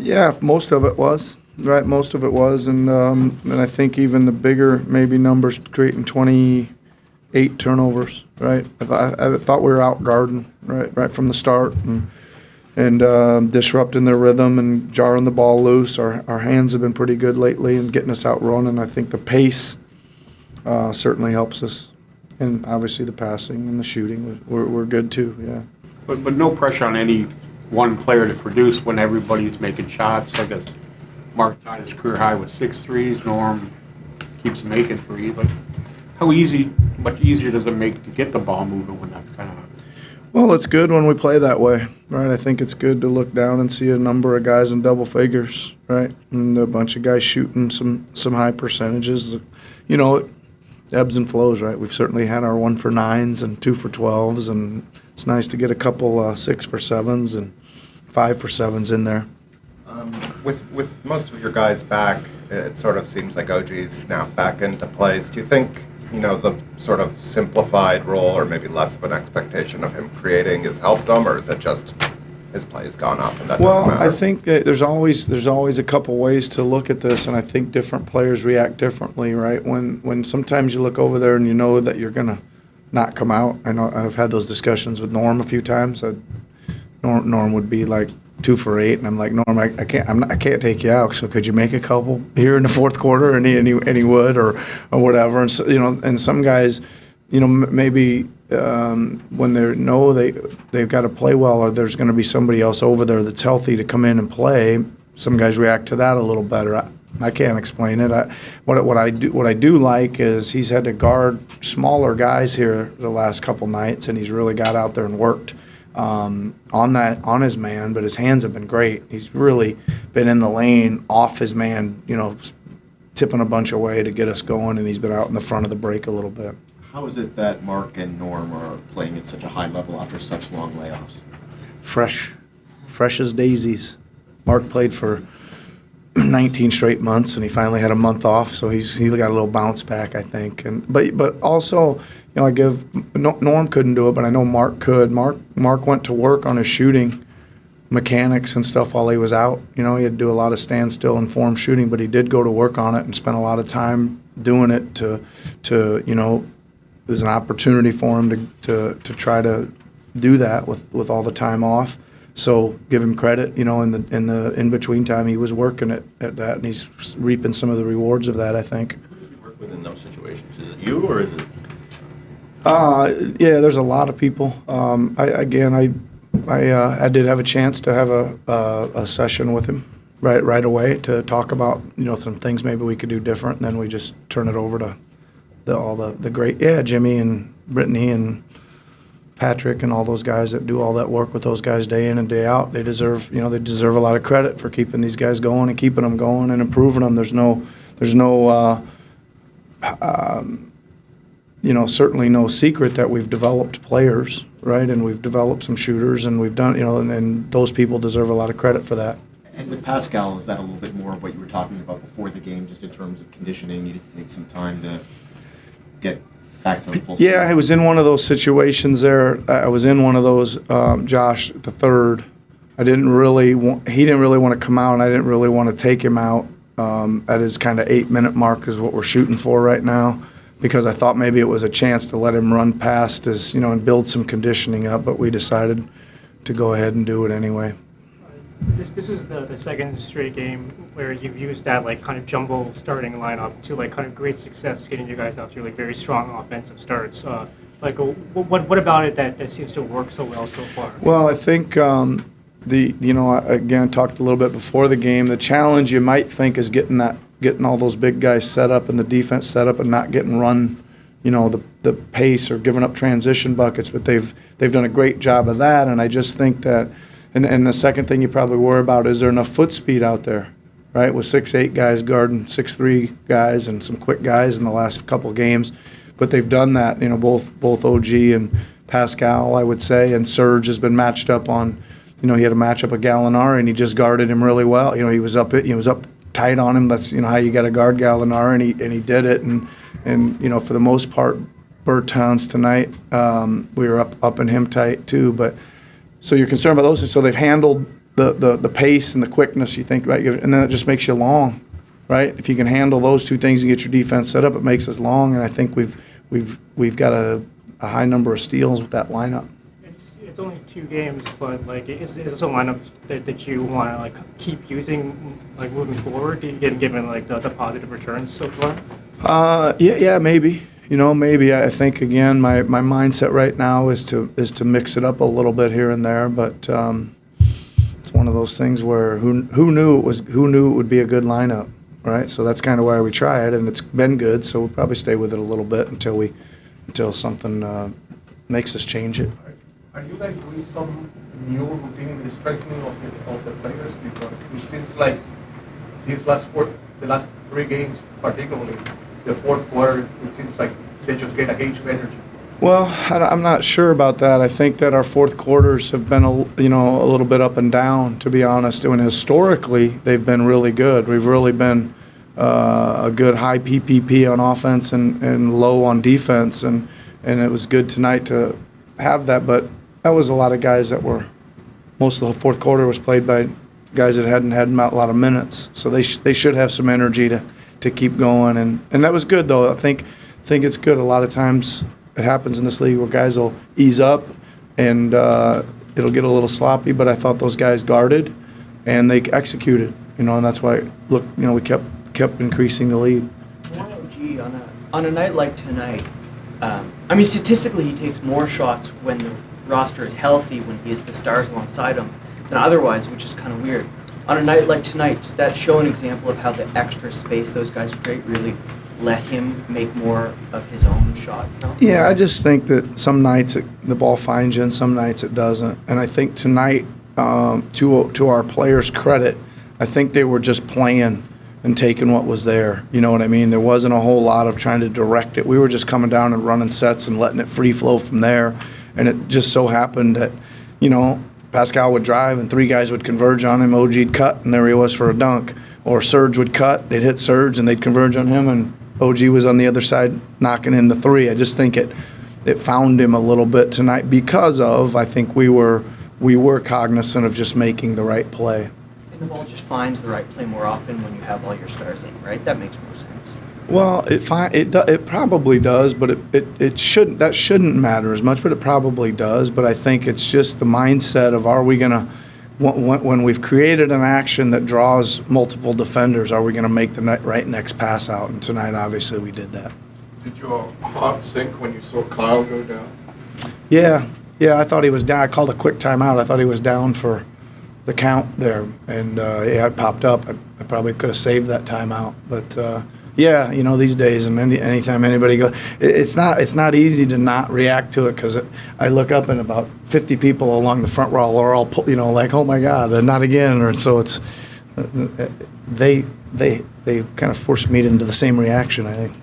Yeah, most of it was. Right, most of it was, and I think even the bigger maybe numbers creating 28 turnovers. Right, I thought we were out guarding right from the start, and disrupting their rhythm and jarring the ball loose. Our hands have been pretty good lately and getting us out running. I think the pace certainly helps us, and obviously the passing and the shooting we're good too. Yeah, But no pressure on any one player to produce when everybody's making shots. I guess Mark got his career high with 6 threes. Norm keeps making 3. But much easier does it make to get the ball moving when that's kind of... Well, it's good when we play that way, right? I think it's good to look down and see a number of guys in double figures, right? And a bunch of guys shooting some high percentages. You know, it ebbs and flows, right? We've certainly had our 1 for 9s and 2 for 12s, and it's nice to get a couple 6 for 7s and 5 for 7s in there. With most of your guys back, it sort of seems like OG's snapped back into place. Do you think, the sort of simplified role or maybe less of an expectation of him creating has helped him, or is it just his play's gone up and that doesn't matter? I think that there's always a couple ways to look at this, and I think different players react differently, right? When sometimes you look over there and you know that you're going to not come out. I know I've had those discussions with Norm a few times. Norm would be like 2 for 8, and I'm like, Norm, I can't take you out. So could you make a couple here in the fourth quarter? And he would, or whatever. And so, and some guys, maybe when they've got to play well, or there's going to be somebody else over there that's healthy to come in and play. Some guys react to that a little better. I can't explain it. What I do like is he's had to guard smaller guys here the last couple nights, and he's really got out there and worked on his man, but his hands have been great. He's really been in the lane off his man, tipping a bunch away to get us going, and he's been out in the front of the break a little bit. How is it that Mark and Norm are playing at such a high level after such long layoffs? Fresh as daisies. Mark played for 19 straight months, and he finally had a month off, so he got a little bounce back, I think. But also, Norm couldn't do it, but I know Mark could. Mark went to work on his shooting mechanics and stuff while he was out. He had to do a lot of standstill and form shooting, but he did go to work on it and spent a lot of time doing it to it was an opportunity for him to try to do that with all the time off. So give him credit, in the in-between time he was working at that, and he's reaping some of the rewards of that, I think. Who does he work with in those situations? Is it you, or is it? Yeah, there's a lot of people. I did have a chance to have a session with him right away to talk about some things maybe we could do different, and then we just turn it over to all the great Jimmy and Brittany and Patrick and all those guys that do all that work with those guys day in and day out. They deserve a lot of credit for keeping these guys going and keeping them going and improving them. There's no certainly no secret that we've developed players, right? And we've developed some shooters, and we've done, and those people deserve a lot of credit for that. And with Pascal, is that a little bit more of what you were talking about before the game, just in terms of conditioning? You need some time to get back to the full speed? Yeah, I was in one of those situations there. I was in one of those, Josh, the third. He didn't really want to come out, and I didn't really want to take him out at his kind of 8-minute mark is what we're shooting for right now, because I thought maybe it was a chance to let him run past us, and build some conditioning up, but we decided to go ahead and do it anyway. This is the second straight game where you've used that kind of jumble starting lineup to kind of great success, getting you guys out to very strong offensive starts. What about it that seems to work so well so far? Well, I think again, talked a little bit before the game. The challenge you might think is getting all those big guys set up and the defense set up and not getting run, the pace or giving up transition buckets. But they've done a great job of that, and I just think that. And the second thing you probably worry about is there enough foot speed out there, right? With 6'8" guys guarding 6'3" guys and some quick guys in the last couple of games. But they've done that, both OG and Pascal, I would say, and Serge has been matched up on, he had a matchup with Gallinari, and he just guarded him really well. He was up tight on him. That's how you got to guard Gallinari, and he did it. And for the most part, Bertans tonight, we were up in him tight too. But so you're concerned about those. So they've handled the pace and the quickness. You think, right, and then it just makes you long, right? If you can handle those two things and get your defense set up, it makes us long. And I think we've got a high number of steals with that lineup. It's only 2 games, but like, is this a lineup that you want to like keep using like moving forward, given like the positive returns so far? Yeah, maybe. Maybe. I think again, my mindset right now is to mix it up a little bit here and there, but it's one of those things where who knew it would be a good lineup, right? So that's kind of why we try it, and it's been good. So we'll probably stay with it a little bit until something makes us change it. Are you guys doing some new routine in the strengthening of the players? Because it seems like the last 3 games, particularly the fourth quarter, it seems like they just get a gauge of energy. Well, I'm not sure about that. I think that our fourth quarters have been a little bit up and down, to be honest. And historically, they've been really good. We've really been a good high PPP on offense and low on defense, and it was good tonight to have that. But that was a lot of guys that were, most of the fourth quarter was played by guys that hadn't had a lot of minutes. So they should have some energy to keep going. And that was good, though. I think it's good. A lot of times it happens in this league where guys will ease up and it'll get a little sloppy. But I thought those guys guarded and they executed, and that's why, look, we kept increasing the lead. OG on a night like tonight, I mean, statistically, he takes more shots when the roster is healthy, when he has the stars alongside him, than otherwise, which is kind of weird. On a night like tonight, does that show an example of how the extra space those guys create really let him make more of his own shot? Yeah, I just think that some nights the ball finds you and some nights it doesn't. And I think tonight, to our players' credit, I think they were just playing and taking what was there. You know what I mean? There wasn't a whole lot of trying to direct it. We were just coming down and running sets and letting it free flow from there. And it just so happened that, Pascal would drive and 3 guys would converge on him. OG'd cut, and there he was for a dunk. Or Serge would cut, they'd hit Serge, and they'd converge on him, and OG was on the other side knocking in the 3. I just think it found him a little bit tonight because of, I think we were cognizant of just making the right play. And the ball just finds the right play more often when you have all your stars in, right? That makes more sense. Well, it probably does, but it shouldn't. That shouldn't matter as much, but it probably does. But I think it's just the mindset of, are we gonna, when we've created an action that draws multiple defenders, are we gonna make the right next pass out? And tonight, obviously, we did that. Did your heart sink when you saw Kyle go down? Yeah, I thought he was down. I called a quick timeout. I thought he was down for the count there, and it popped up. I probably could have saved that timeout, but. Yeah, these days, and anytime anybody goes, it's not easy to not react to it, because I look up and about 50 people along the front row are all, like, oh my God, not again, or so it's they kind of forced me into the same reaction, I think.